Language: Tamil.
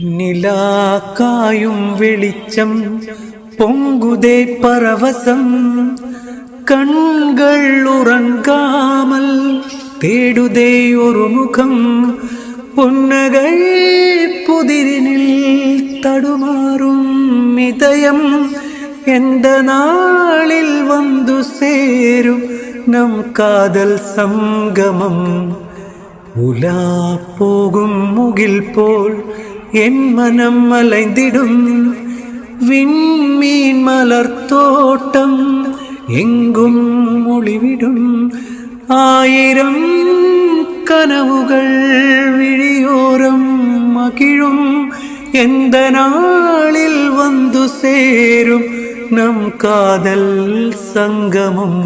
നിലാക്കായും വെളിച്ചം പൊങ്കുതേ പരവശം കൺകൾ ഉറങ്ങാമൽ തേടുതേ ഒരു മുഖം പൊന്നകൾ പുതിരിനിൽ തടുമാറും இதயம் எந்த நாளில் வந்து சேரும் நம் காதல் சங்கமம் உலா போகும் முகில் போல் என் மனம் அலைந்திடும் விண்மீன் மலர் தோட்டம் எங்கும் ஒளிவிடும் ஆயிரம் கனவுகள் விழியோரம் மகிழும் எந்த நாளில் வந்து சேரும் நம் காதல் சங்கமம்